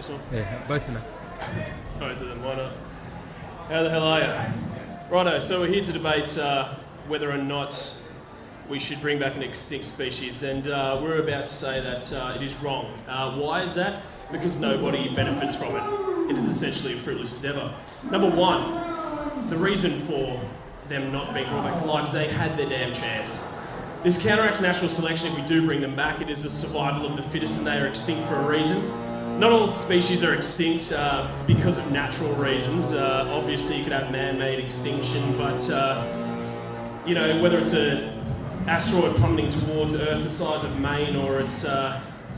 This one? Yeah, both of them. Both of them, why not? How the hell are you? Righto, so we're here to debate whether or not we should bring back an extinct species, and we're about to say that it is wrong. Why is that? Because nobody benefits from it. It is essentially a fruitless endeavour. Number one, the reason for them not being brought back to life is they had their damn chance. This counteracts natural selection. If we do bring them back, it is the survival of the fittest, and they are extinct for a reason. Not all species are extinct because of natural reasons. Obviously, you could have man-made extinction, but you know, whether it's an asteroid plummeting towards Earth the size of Maine, or it's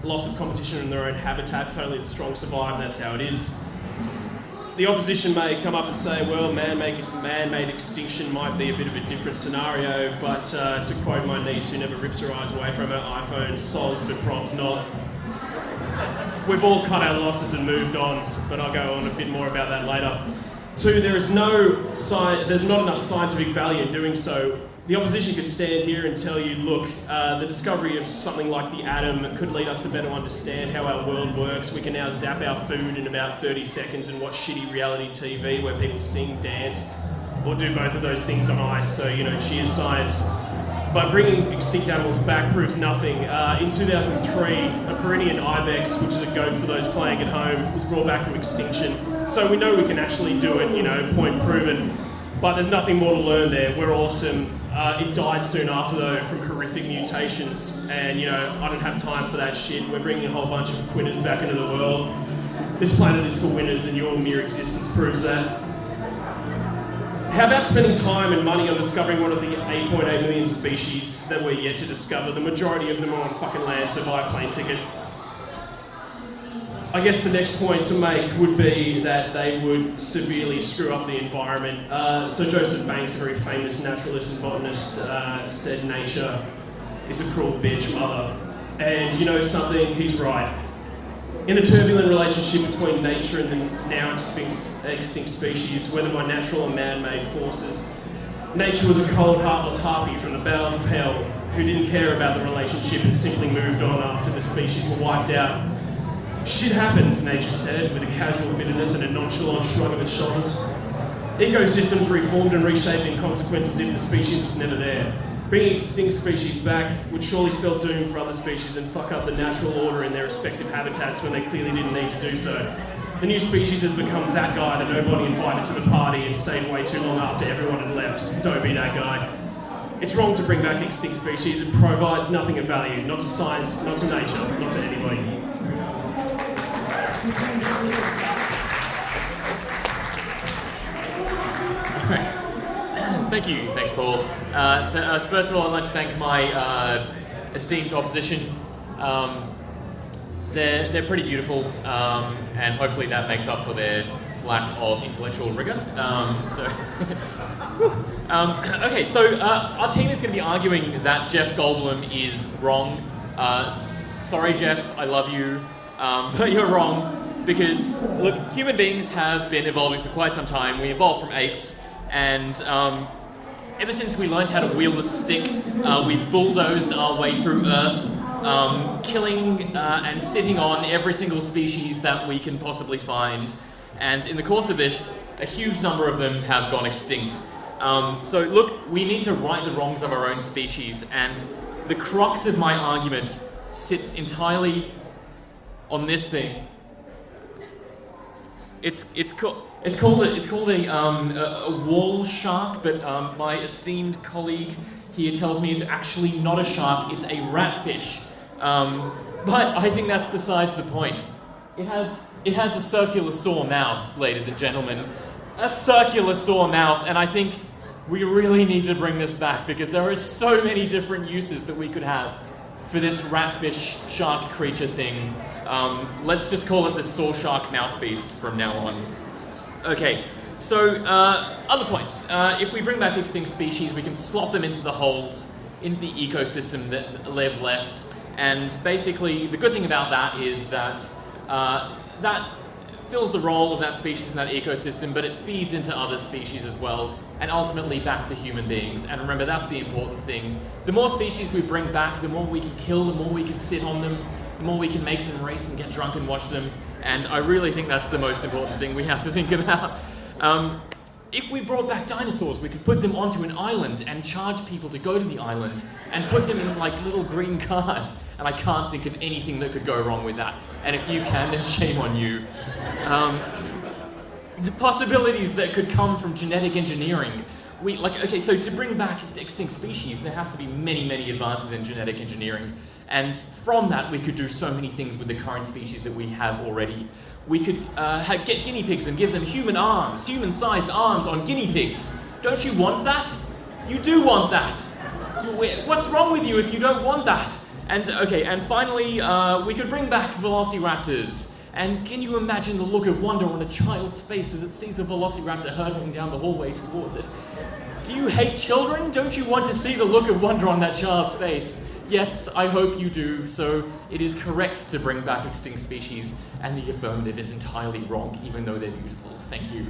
loss of competition in their own habitat, it's only the strong survive, and that's how it is. The opposition may come up and say, well, man-made extinction might be a bit of a different scenario, but to quote my niece who never rips her eyes away from her iPhone, soz but prom's not. We've all cut our losses and moved on, but I'll go on a bit more about that later. Two, there's not enough scientific value in doing so. The opposition could stand here and tell you, look, the discovery of something like the atom could lead us to better understand how our world works. We can now zap our food in about 30 seconds and watch shitty reality TV where people sing, dance, or do both of those things on ice. So, you know, cheers science. But bringing extinct animals back proves nothing. In 2003, a Pyrenean ibex, which is a goat for those playing at home, was brought back from extinction. So we know we can actually do it, you know, point proven. But there's nothing more to learn there. We're awesome. It died soon after, though, from horrific mutations. And, you know, I don't have time for that shit. We're bringing a whole bunch of quitters back into the world. This planet is for winners, and your mere existence proves that. How about spending time and money on discovering one of the 8.8 million species that we're yet to discover? The majority of them are on fucking land, so buy a plane ticket. I guess the next point to make would be that they would severely screw up the environment. Sir Joseph Banks, a very famous naturalist and botanist, said nature is a cruel bitch mother. And you know something? He's right. In the turbulent relationship between nature and the now extinct species, whether by natural or man-made forces, nature was a cold, heartless harpy from the bowels of hell who didn't care about the relationship and simply moved on after the species were wiped out. Shit happens, nature said, with a casual bitterness and a nonchalant shrug of its shoulders. Ecosystems reformed and reshaped in consequence as if the species was never there. Bringing extinct species back would surely spell doom for other species and fuck up the natural order in their respective habitats when they clearly didn't need to do so. The new species has become that guy that nobody invited to the party and stayed way too long after everyone had left. Don't be that guy. It's wrong to bring back extinct species. It provides nothing of value, not to science, not to nature, not to anybody. Thank you. Thanks, Paul. First of all, I'd like to thank my esteemed opposition. They're pretty beautiful, and hopefully that makes up for their lack of intellectual rigor. Okay, so our team is going to be arguing that Jeff Goldblum is wrong. Sorry, Jeff, I love you, but you're wrong, because, look, human beings have been evolving for quite some time. We evolved from apes, and ever since we learned how to wield a stick, we've bulldozed our way through Earth, killing and sitting on every single species that we can possibly find. And in the course of this, a huge number of them have gone extinct. So look, we need to right the wrongs of our own species, and the crux of my argument sits entirely on this thing. It's called a wall shark, but my esteemed colleague here tells me it's actually not a shark, it's a ratfish. But I think that's besides the point. It has a circular saw mouth, ladies and gentlemen. A circular saw mouth, and I think we really need to bring this back because there are so many different uses that we could have for this ratfish shark creature thing. Let's just call it the saw shark mouth beast from now on. Okay, so other points. If we bring back extinct species, we can slot them into the holes, into the ecosystem that they've left. And basically, the good thing about that is that that fills the role of that species in that ecosystem, but it feeds into other species as well, and ultimately back to human beings. And remember, that's the important thing. The more species we bring back, the more we can kill, the more we can sit on them, the more we can make them race and get drunk and watch them, And I really think that's the most important thing we have to think about. If we brought back dinosaurs, we could put them onto an island and charge people to go to the island and put them in like little green cars. And I can't think of anything that could go wrong with that. And if you can, then shame on you. The possibilities that could come from genetic engineering. So to bring back extinct species, there has to be many, many advances in genetic engineering. And from that, we could do so many things with the current species that we have already. We could get guinea pigs and give them human arms, human-sized arms on guinea pigs. Don't you want that? You do want that. What's wrong with you if you don't want that? And finally, we could bring back velociraptors. And can you imagine the look of wonder on a child's face as it sees a velociraptor hurtling down the hallway towards it? Do you hate children? Don't you want to see the look of wonder on that child's face? Yes, I hope you do. So it is correct to bring back extinct species, and the affirmative is entirely wrong, even though they're beautiful. Thank you.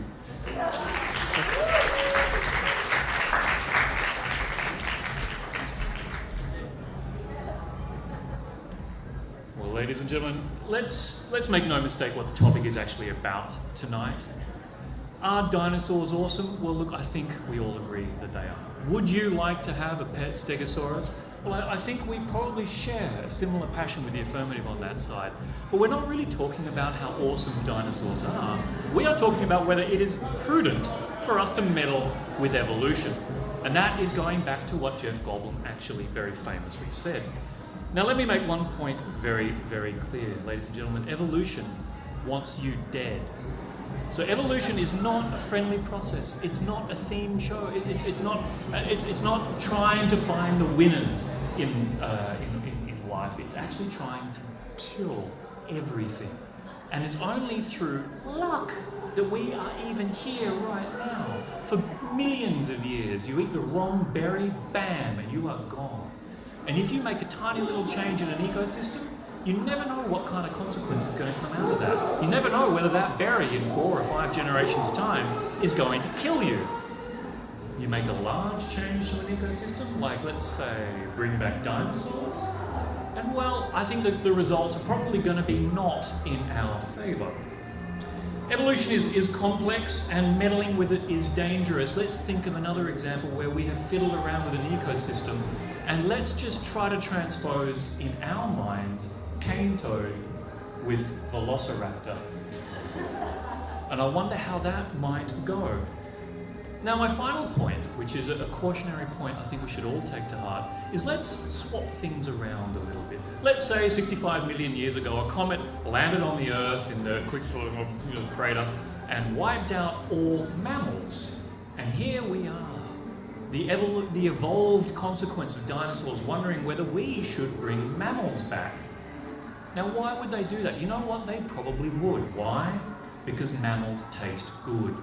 Well, ladies and gentlemen, let's make no mistake what the topic is actually about tonight. Are dinosaurs awesome? Well, look, I think we all agree that they are. Would you like to have a pet Stegosaurus? Well, I think we probably share a similar passion with the affirmative on that side. But we're not really talking about how awesome dinosaurs are. We are talking about whether it is prudent for us to meddle with evolution. And that is going back to what Jeff Goldblum actually very famously said. Now, let me make one point very, very clear, ladies and gentlemen. Evolution wants you dead. So evolution is not a friendly process. It's not a theme show. It's not trying to find the winners in life. It's actually trying to kill everything. And it's only through luck that we are even here right now. For millions of years, you eat the wrong berry, bam, and you are gone. And if you make a tiny little change in an ecosystem, you never know what kind of consequence is going to come out of that. You never know whether that berry in 4 or 5 generations' time is going to kill you. You make a large change to an ecosystem, like let's say bring back dinosaurs, and well, I think that the results are probably going to be not in our favour. Evolution is complex, and meddling with it is dangerous. Let's think of another example where we have fiddled around with an ecosystem, and let's just try to transpose in our minds cane toad with velociraptor. And I wonder how that might go. Now, my final point, which is a cautionary point I think we should all take to heart, is let's swap things around a little bit. Let's say 65 million years ago, a comet landed on the Earth in the Quicksilver crater and wiped out all mammals. And here we are, the evolved consequence of dinosaurs wondering whether we should bring mammals back. Now, why would they do that? You know what? They probably would. Why? Because mammals taste good.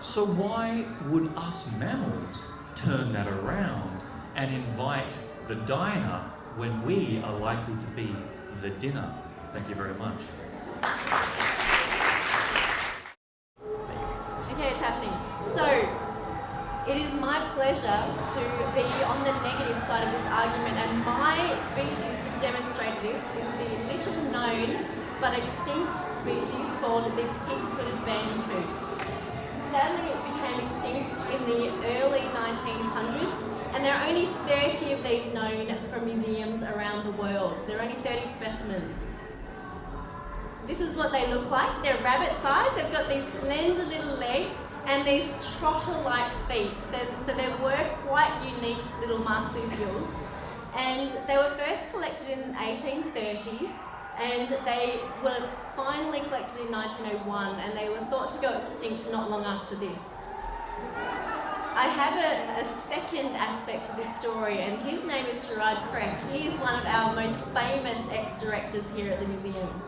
So why would us mammals turn that around and invite the diner when we are likely to be the dinner? Thank you very much. Okay, it's happening. So, it is my pleasure to be on the negative side of this argument, and my species to demonstrate this is the little known but extinct species called the pig-footed bandicoot. Sadly, it became extinct in the early 1900s, and there are only 30 of these known from museums around the world. There are only 30 specimens. This is what they look like. They're rabbit-sized. They've got these slender little legs and these trotter-like feet. So they were quite unique little marsupials. And they were first collected in the 1830s, and they were finally collected in 1901, and they were thought to go extinct not long after this. I have a second aspect to this story, and his name is Gerard Krefft. He is one of our most famous ex-directors here at the museum.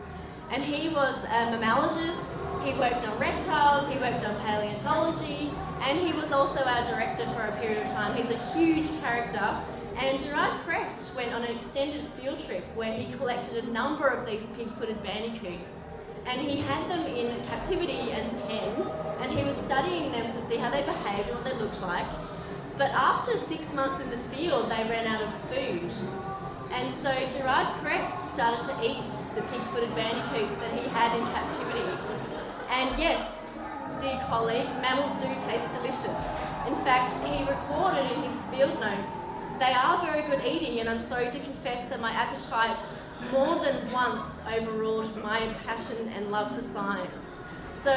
And he was a mammalogist, he worked on reptiles, he worked on paleontology, and he was also our director for a period of time. He's a huge character. And Gerard Krefft went on an extended field trip where he collected a number of these pig-footed bandicoots. And he had them in captivity and pens, and he was studying them to see how they behaved and what they looked like. But after 6 months in the field, they ran out of food. And so Gerard Krefft started to eat the pig-footed bandicoots that he had in captivity. And yes, dear colleague, mammals do taste delicious. In fact, he recorded in his field notes, they are very good eating, and I'm sorry to confess that my appetite more than once overruled my passion and love for science. So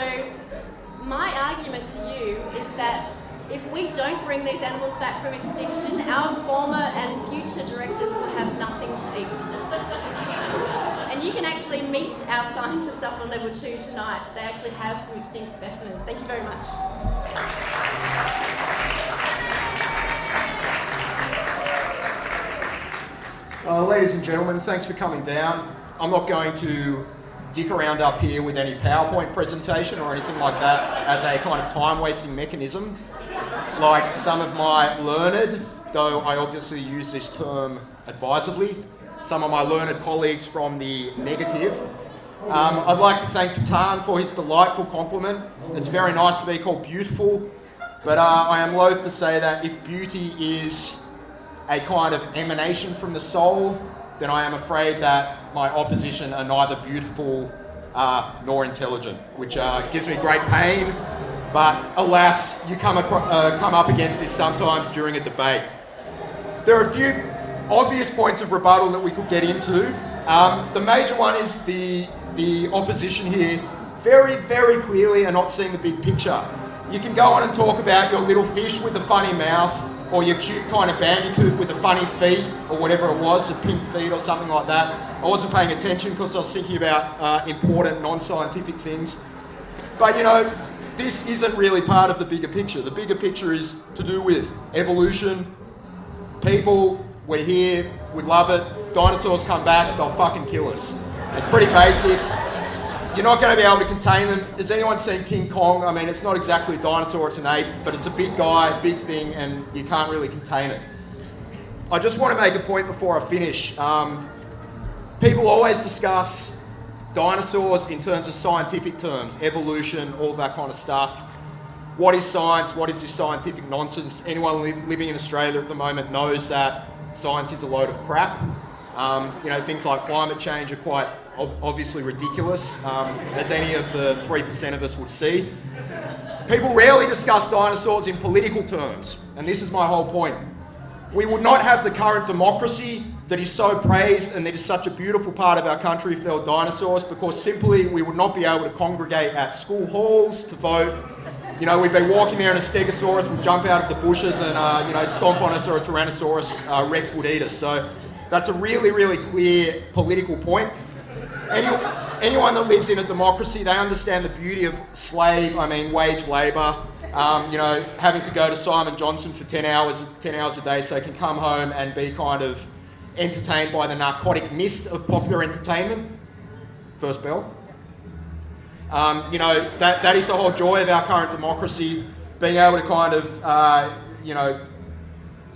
my argument to you is that if we don't bring these animals back from extinction, our former and future directors will have nothing to eat. And you can actually meet our scientists up on level 2 tonight. They actually have some extinct specimens. Thank you very much. Ladies and gentlemen, thanks for coming down. I'm not going to dick around up here with any PowerPoint presentation or anything like that as a kind of time-wasting mechanism, like some of my learned, though I obviously use this term advisedly, some of my learned colleagues from the negative. I'd like to thank Ketan for his delightful compliment. It's very nice to be called beautiful, but I am loath to say that if beauty is a kind of emanation from the soul, then I am afraid that my opposition are neither beautiful nor intelligent, which gives me great pain. But alas, you come up against this sometimes during a debate. There are a few obvious points of rebuttal that we could get into. The major one is the opposition here very, very clearly are not seeing the big picture. You can go on and talk about your little fish with the funny mouth, or your cute kind of bandicoot with the funny feet, or whatever it was, the pink feet or something like that. I wasn't paying attention because I was thinking about important non-scientific things. But you know, this isn't really part of the bigger picture. The bigger picture is to do with evolution. People, we're here, we love it. Dinosaurs come back, they'll fucking kill us. It's pretty basic. You're not going to be able to contain them. Has anyone seen King Kong? I mean, it's not exactly a dinosaur, it's an ape, but it's a big guy, big thing, and you can't really contain it. I just want to make a point before I finish. People always discuss dinosaurs in terms of scientific terms, evolution, all that kind of stuff. What is science? What is this scientific nonsense? Anyone living in Australia at the moment knows that science is a load of crap. You know, things like climate change are quite obviously ridiculous, as any of the 3% of us would see. People rarely discuss dinosaurs in political terms, and this is my whole point. We would not have the current democracy that is so praised and that is such a beautiful part of our country if there were dinosaurs, because simply we would not be able to congregate at school halls to vote. You know, we'd be walking there and a stegosaurus would jump out of the bushes and, you know, stomp on us, or a Tyrannosaurus Rex would eat us. So that's a really, really clear political point. Anyone that lives in a democracy, they understand the beauty of wage labour. You know, having to go to Simon Johnston for 10 hours a day so they can come home and be kind of entertained by the narcotic mist of popular entertainment. First bell. You know, that is the whole joy of our current democracy, being able to kind of, you know,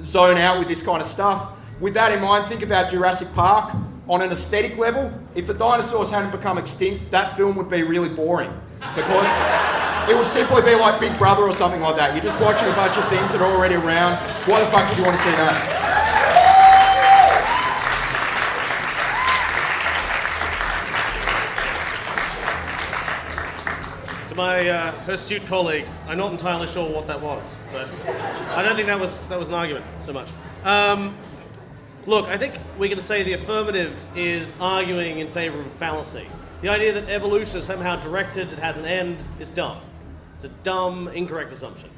zone out with this kind of stuff. With that in mind, think about Jurassic Park. On an aesthetic level, if the dinosaurs hadn't become extinct, that film would be really boring, because it would simply be like Big Brother or something like that. You're just watching a bunch of things that are already around. Why the fuck would you want to see that? To my astute colleague, I'm not entirely sure what that was, but I don't think that was an argument so much. Look, I think we're going to say the affirmative is arguing in favour of a fallacy. The idea that evolution is somehow directed, it has an end, is dumb. It's a dumb, incorrect assumption.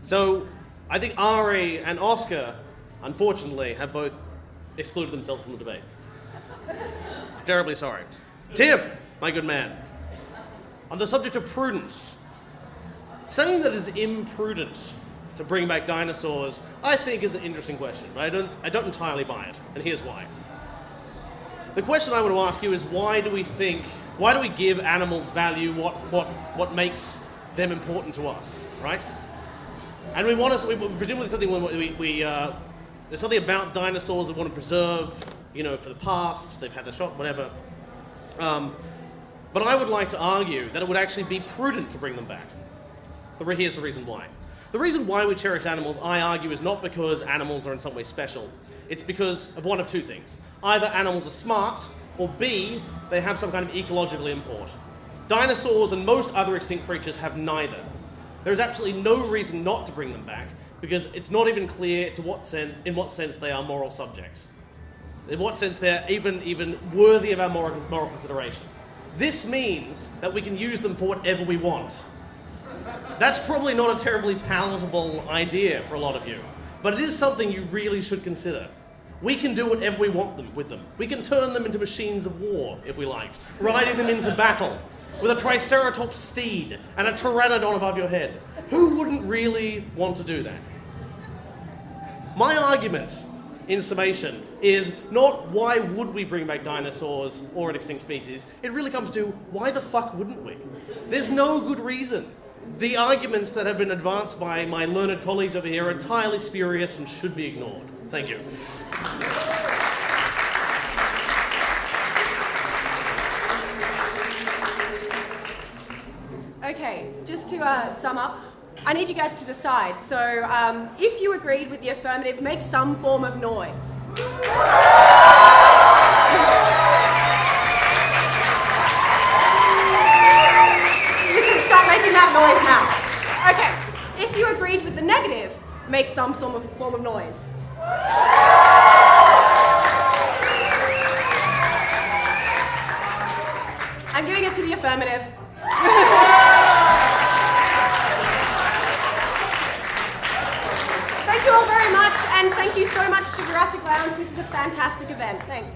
So I think Ari and Oscar, unfortunately, have both excluded themselves from the debate. Terribly sorry. Tim, my good man, on the subject of prudence, saying that it is imprudent to bring back dinosaurs, I think is an interesting question, but I don't entirely buy it, and here's why. The question I want to ask you is, why do we give animals value, what makes them important to us, right? And presumably there's something about dinosaurs that we want to preserve, you know, for the past, they've had their shot, whatever. But I would like to argue that it would actually be prudent to bring them back. Here's the reason why. The reason why we cherish animals, I argue, is not because animals are in some way special. It's because of one of two things. Either animals are smart, or B, they have some kind of ecological import. Dinosaurs and most other extinct creatures have neither. There's absolutely no reason not to bring them back, because it's not even clear in what sense they are moral subjects. In what sense they're even worthy of our moral consideration. This means that we can use them for whatever we want. That's probably not a terribly palatable idea for a lot of you, but it is something you really should consider. We can do whatever we want with them. We can turn them into machines of war, if we liked, riding them into battle, with a triceratops steed and a pteranodon above your head. Who wouldn't really want to do that? My argument, in summation, is not why would we bring back dinosaurs or an extinct species. It really comes to why the fuck wouldn't we? There's no good reason. The arguments that have been advanced by my learned colleagues over here are entirely spurious and should be ignored. Thank you. Okay, just to sum up, I need you guys to decide. So, if you agreed with the affirmative, make some form of noise. You can start making that noise now. Okay, if you agreed with the negative, make some form of noise. I'm giving it to the affirmative. Thank you all very much, and thank you so much to Jurassic Lounge. This is a fantastic event. Thanks.